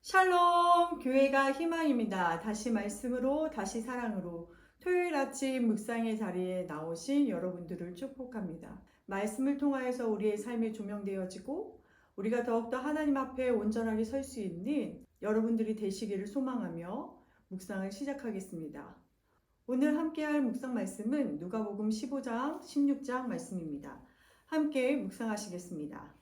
샬롬, 교회가 희망입니다. 다시 말씀으로, 다시 사랑으로 토요일 아침 묵상의 자리에 나오신 여러분들을 축복합니다. 말씀을 통하여서 우리의 삶이 조명되어지고 우리가 더욱더 하나님 앞에 온전하게 설 수 있는 여러분들이 되시기를 소망하며 묵상을 시작하겠습니다. 오늘 함께할 묵상 말씀은 누가복음 15장, 16장 말씀입니다. 함께 묵상하시겠습니다.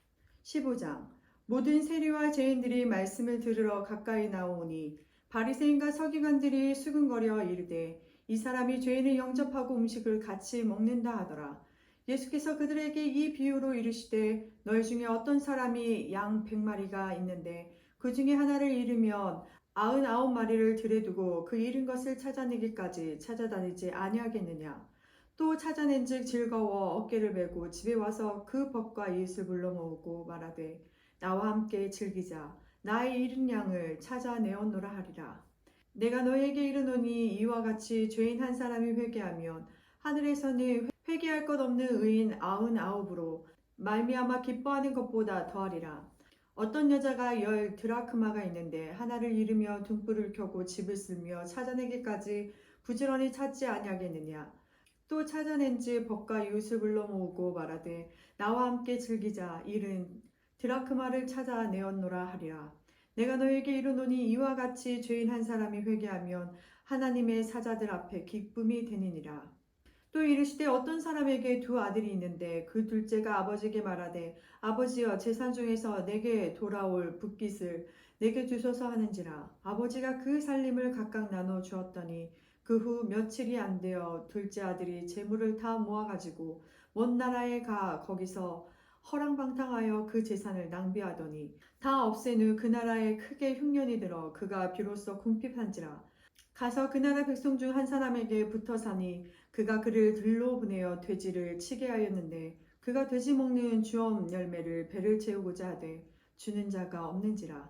15장 모든 세리와 죄인들이 말씀을 들으러 가까이 나오니 바리새인과 서기관들이 수근거려 이르되 이 사람이 죄인을 영접하고 음식을 같이 먹는다 하더라. 예수께서 그들에게 이 비유로 이르시되 너희 중에 어떤 사람이 양 100마리가 있는데 그 중에 하나를 잃으면 99마리를 들에 두고 그 잃은 것을 찾아내기까지 찾아다니지 아니하겠느냐. 또 찾아낸즉 즐거워 어깨를 메고 집에 와서 그 벗과 이웃을 불러 모으고 말하되 나와 함께 즐기자. 나의 잃은 양을 찾아내었노라 하리라. 내가 너에게 이르노니 이와 같이 죄인 한 사람이 회개하면 하늘에서는 회개할 것 없는 의인 99으로 말미암아 기뻐하는 것보다 더하리라. 어떤 여자가 10드라크마가 있는데 하나를 잃으며 등불을 켜고 집을 쓸며 찾아내기까지 부지런히 찾지 아니하겠느냐. 또 찾아낸지 벗과 이웃을 불러 모으고 말하되 나와 함께 즐기자. 이른 드라크마를 찾아내었노라 하리라. 내가 너에게 이르노니 이와 같이 죄인 한 사람이 회개하면 하나님의 사자들 앞에 기쁨이 되느니라. 또 이르시되 어떤 사람에게 두 아들이 있는데 그 둘째가 아버지에게 말하되 아버지여 재산 중에서 내게 돌아올 붓깃을 내게 주소서 하는지라. 아버지가 그 살림을 각각 나눠 주었더니 그 후 며칠이 안 되어 둘째 아들이 재물을 다 모아가지고 먼 나라에 가 거기서 허랑방탕하여 그 재산을 낭비하더니 다 없앤 후 그 나라에 크게 흉년이 들어 그가 비로소 궁핍한지라. 가서 그 나라 백성 중 한 사람에게 붙어 사니 그가 그를 들로 보내어 돼지를 치게 하였는데 그가 돼지 먹는 주엄 열매를 배를 채우고자 하되 주는 자가 없는지라.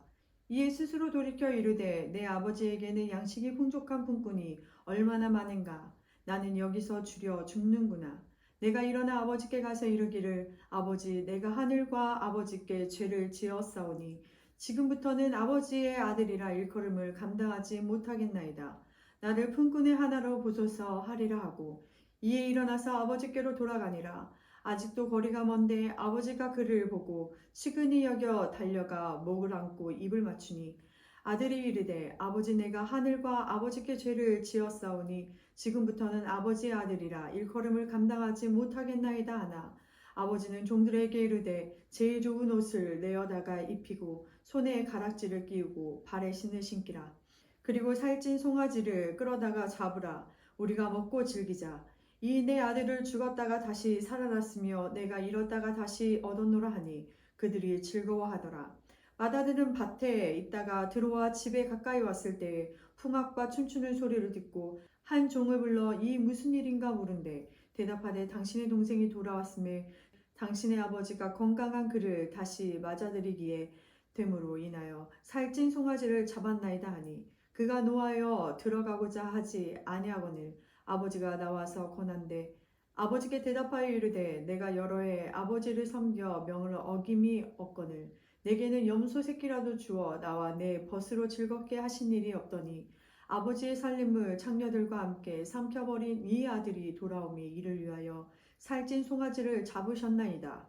이에 스스로 돌이켜 이르되 내 아버지에게는 양식이 풍족한 품꾼이 얼마나 많은가. 나는 여기서 주려 죽는구나. 내가 일어나 아버지께 가서 이르기를 아버지 내가 하늘과 아버지께 죄를 지었사오니 지금부터는 아버지의 아들이라 일컬음을 감당하지 못하겠나이다. 나를 품꾼의 하나로 보소서 하리라 하고 이에 일어나서 아버지께로 돌아가니라. 아직도 거리가 먼데 아버지가 그를 보고 시근히 여겨 달려가 목을 안고 입을 맞추니 아들이 이르되 아버지 내가 하늘과 아버지께 죄를 지었사오니 지금부터는 아버지의 아들이라 일컬음을 감당하지 못하겠나이다 하나 아버지는 종들에게 이르되 제일 좋은 옷을 내어다가 입히고 손에 가락지를 끼우고 발에 신을 신기라. 그리고 살찐 송아지를 끌어다가 잡으라. 우리가 먹고 즐기자. 이 내 아들을 죽었다가 다시 살아났으며 내가 잃었다가 다시 얻었노라 하니 그들이 즐거워하더라. 맏아들은 밭에 있다가 들어와 집에 가까이 왔을 때에 풍악과 춤추는 소리를 듣고 한 종을 불러 이 무슨 일인가 물은데 대답하되 당신의 동생이 돌아왔음에 당신의 아버지가 건강한 그를 다시 맞아들이기에 됨으로 인하여 살찐 송아지를 잡았나이다 하니 그가 노하여 들어가고자 하지 아니하거늘 아버지가 나와서 권한대 아버지께 대답하여 이르되 내가 여러 해 아버지를 섬겨 명을 어김이 없거늘 내게는 염소 새끼라도 주어 나와 내 벗으로 즐겁게 하신 일이 없더니 아버지의 살림을 창녀들과 함께 삼켜버린 이 아들이 돌아오미 이를 위하여 살찐 송아지를 잡으셨나이다.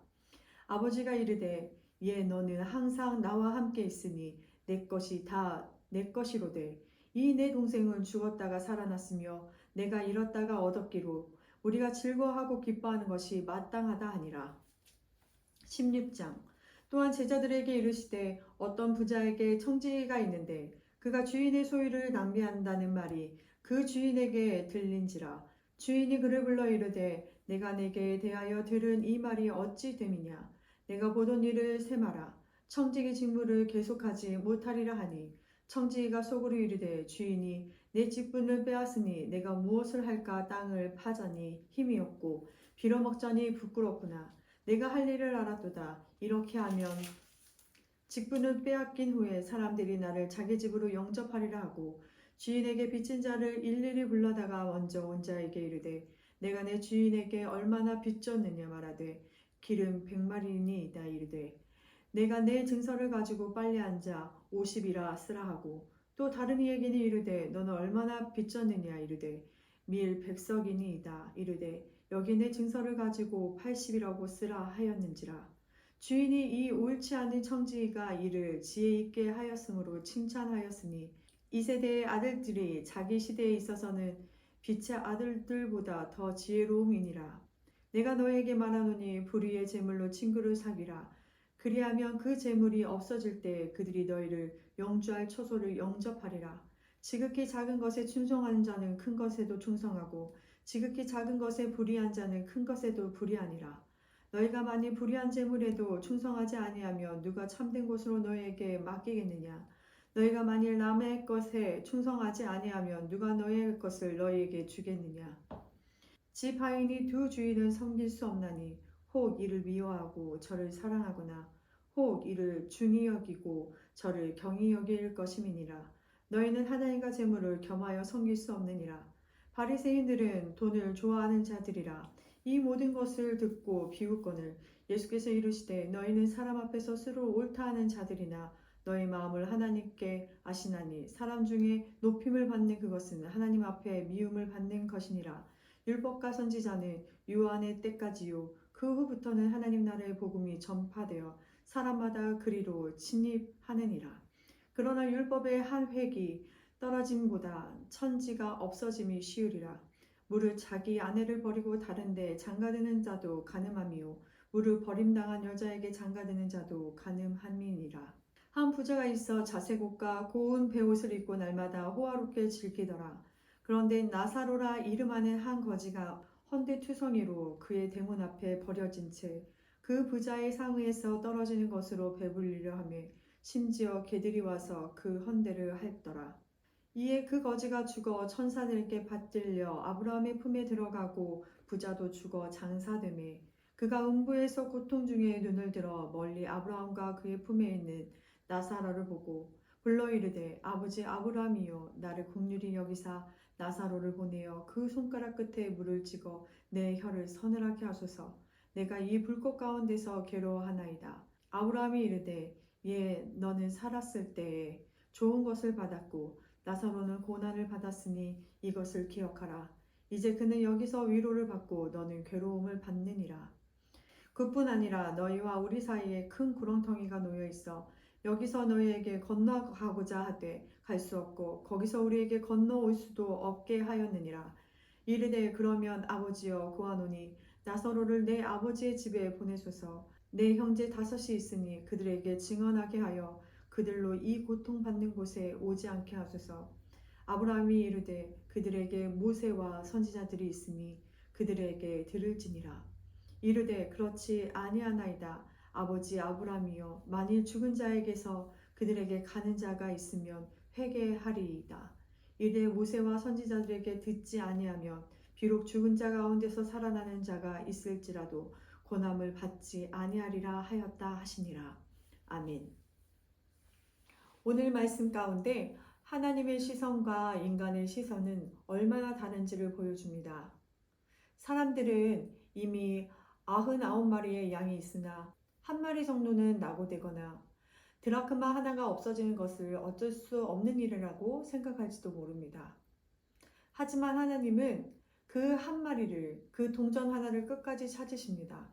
아버지가 이르되 예 너는 항상 나와 함께 있으니 내 것이 다 내 것이로되 이 내 동생은 죽었다가 살아났으며 내가 잃었다가 얻었기로 우리가 즐거워하고 기뻐하는 것이 마땅하다 하니라. 16장 또한 제자들에게 이르시되 어떤 부자에게 청지기가 있는데 그가 주인의 소유를 낭비한다는 말이 그 주인에게 들린지라. 주인이 그를 불러 이르되 내가 내게 대하여 들은 이 말이 어찌 됨이냐. 내가 보던 일을 세마라. 청지기 직무를 계속하지 못하리라 하니 청지기가 속으로 이르되 주인이 내 직분을 빼앗으니 내가 무엇을 할까 땅을 파자니 힘이 없고 빌어먹자니 부끄럽구나. 내가 할 일을 알았도다. 이렇게 하면 직분을 빼앗긴 후에 사람들이 나를 자기 집으로 영접하리라 하고 주인에게 빚진 자를 일일이 불러다가 먼저 온 자에게 이르되 내가 내 주인에게 얼마나 빚졌느냐 말하되 기름 100마리니이다 이르되 내가 내 증서를 가지고 빨리 앉아 50이라 쓰라 하고 또 다른 이에게는 이르되 너는 얼마나 빚졌느냐 이르되 밀 100석이니이다 이르되 여기 내 증서를 가지고 80이라고 쓰라 하였는지라. 주인이 이 옳지 않은 청지기가 이를 지혜 있게 하였으므로 칭찬하였으니 이 세대의 아들들이 자기 시대에 있어서는 빛의 아들들보다 더 지혜로움이니라. 내가 너에게 말하노니 불의의 제물로 친구를 사귀라. 그리하면 그 재물이 없어질 때 그들이 너희를 영주할 처소를 영접하리라. 지극히 작은 것에 충성하는 자는 큰 것에도 충성하고 지극히 작은 것에 불의한 자는 큰 것에도 불의하니라. 너희가 만일 불의한 재물에도 충성하지 아니하면 누가 참된 것으로 너희에게 맡기겠느냐. 너희가 만일 남의 것에 충성하지 아니하면 누가 너희의 것을 너희에게 주겠느냐. 집 하인이 두 주인을 섬길 수 없나니 혹 이를 미워하고 저를 사랑하거나 혹 이를 중히 여기고 저를 경히 여길 것임이니라. 너희는 하나님과 재물을 겸하여 섬길 수 없느니라. 바리새인들은 돈을 좋아하는 자들이라. 이 모든 것을 듣고 비웃거늘 예수께서 이르시되 너희는 사람 앞에서 스스로 옳다 하는 자들이나 너희 마음을 하나님께 아시나니 사람 중에 높임을 받는 그것은 하나님 앞에 미움을 받는 것이니라. 율법과 선지자는 요한의 때까지요 그 후부터는 하나님 나라의 복음이 전파되어 사람마다 그리로 침입하느니라. 그러나 율법의 한 획이 떨어짐보다 천지가 없어짐이 쉬우리라. 무릇 자기 아내를 버리고 다른데 장가드는 자도 가늠함이요 무릇 버림당한 여자에게 장가드는 자도 가늠함이니라. 한 부자가 있어 자색옷과 고운 베옷을 입고 날마다 호화롭게 즐기더라. 그런데 나사로라 이름하는 한 거지가 헌데투성이로 그의 대문 앞에 버려진 채 그 부자의 상의에서 떨어지는 것으로 배불리려 하며 심지어 개들이 와서 그 헌대를 핥더라. 이에 그 거지가 죽어 천사들께 받들려 아브라함의 품에 들어가고 부자도 죽어 장사되매 그가 음부에서 고통 중에 눈을 들어 멀리 아브라함과 그의 품에 있는 나사로를 보고 불러 이르되 아버지 아브라함이여 나를 긍휼히 여기사 나사로를 보내어 그 손가락 끝에 물을 찍어 내 혀를 서늘하게 하소서. 내가 이 불꽃 가운데서 괴로워하나이다. 아브라함이 이르되 예 너는 살았을 때에 좋은 것을 받았고 나사로는 고난을 받았으니 이것을 기억하라. 이제 그는 여기서 위로를 받고 너는 괴로움을 받느니라. 그뿐 아니라 너희와 우리 사이에 큰 구렁텅이가 놓여 있어 여기서 너희에게 건너가고자 하되 갈 수 없고 거기서 우리에게 건너올 수도 없게 하였느니라. 이르되 그러면 아버지여 구하노니 나사로를 내 아버지의 집에 보내소서. 내 형제 5이 있으니 그들에게 증언하게 하여 그들로 이 고통받는 곳에 오지 않게 하소서. 아브라함이 이르되 그들에게 모세와 선지자들이 있으니 그들에게 들을지니라. 이르되 그렇지 아니하나이다. 아버지 아브라함이여 만일 죽은 자에게서 그들에게 가는 자가 있으면 회개하리이다. 이르되 모세와 선지자들에게 듣지 아니하면 비록 죽은 자 가운데서 살아나는 자가 있을지라도 고난을 받지 아니하리라 하였다 하시니라. 아멘. 오늘 말씀 가운데 하나님의 시선과 인간의 시선은 얼마나 다른지를 보여줍니다. 사람들은 이미 99마리의 양이 있으나 한 마리 정도는 낙오되거나 드라크마 하나가 없어지는 것을 어쩔 수 없는 일이라고 생각할지도 모릅니다. 하지만 하나님은 그 한 마리를, 그 동전 하나를 끝까지 찾으십니다.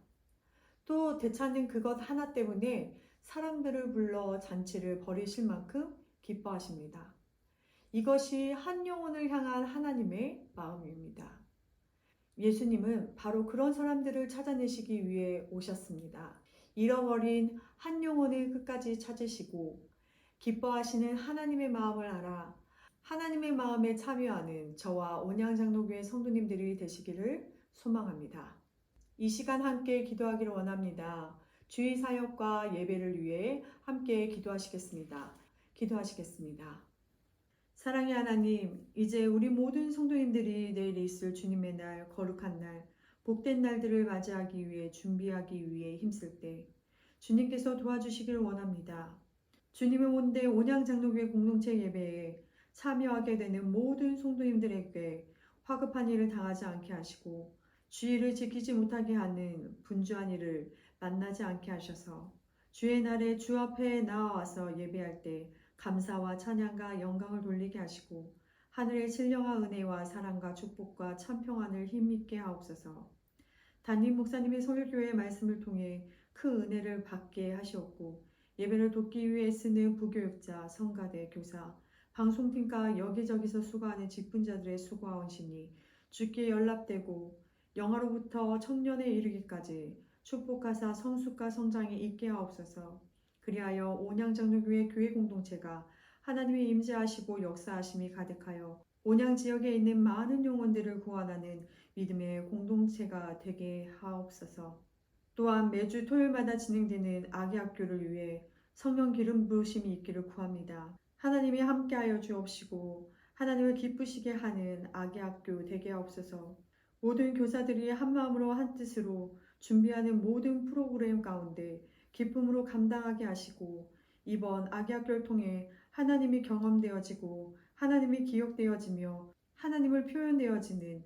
또 되찾는 그것 하나 때문에 사람들을 불러 잔치를 벌이실 만큼 기뻐하십니다. 이것이 한 영혼을 향한 하나님의 마음입니다. 예수님은 바로 그런 사람들을 찾아내시기 위해 오셨습니다. 잃어버린 한 영혼을 끝까지 찾으시고 기뻐하시는 하나님의 마음을 알아 하나님의 마음에 참여하는 저와 온양장로교회 성도님들이 되시기를 소망합니다. 이 시간 함께 기도하기를 원합니다. 주의 사역과 예배를 위해 함께 기도하시겠습니다. 기도하시겠습니다. 사랑의 하나님, 이제 우리 모든 성도님들이 내일 있을 주님의 날, 거룩한 날, 복된 날들을 맞이하기 위해 준비하기 위해 힘쓸 때 주님께서 도와주시기를 원합니다. 주님의 온대 온양장로교회 공동체 예배에 참여하게 되는 모든 성도님들에게 화급한 일을 당하지 않게 하시고 주의를 지키지 못하게 하는 분주한 일을 만나지 않게 하셔서 주의 날에 주 앞에 나와서 예배할 때 감사와 찬양과 영광을 돌리게 하시고 하늘의 신령한 은혜와 사랑과 축복과 참 평안을 힘있게 하옵소서. 담임 목사님의 설교의 말씀을 통해 그 은혜를 받게 하시었고 예배를 돕기 위해 쓰는 부교육자, 성가대, 교사, 방송팀과 여기저기서 수고하는 직분자들의 수고와 헌신이 주께 연락되고 영화로부터 청년에 이르기까지 축복하사 성숙과 성장에 있게 하옵소서. 그리하여 온양장로교회 교회 공동체가 하나님의 임재하시고 역사하심이 가득하여 온양 지역에 있는 많은 영혼들을 구원하는 믿음의 공동체가 되게 하옵소서. 또한 매주 토요일마다 진행되는 아기 학교를 위해 성령 기름 부으심이 있기를 구합니다. 하나님이 함께하여 주옵시고 하나님을 기쁘시게 하는 아기 학교 되게 하옵소서. 모든 교사들이 한마음으로 한뜻으로 준비하는 모든 프로그램 가운데 기쁨으로 감당하게 하시고 이번 아기 학교를 통해 하나님이 경험되어지고 하나님이 기억되어지며 하나님을 표현되어지는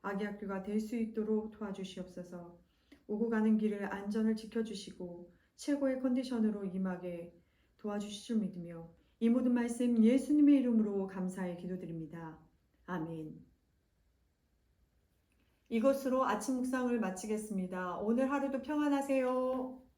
아기 학교가 될 수 있도록 도와주시옵소서. 오고 가는 길을 안전을 지켜주시고 최고의 컨디션으로 임하게 도와주실 줄 믿으며 이 모든 말씀 예수님의 이름으로 감사히 기도드립니다. 아멘. 이것으로 아침 묵상을 마치겠습니다. 오늘 하루도 평안하세요.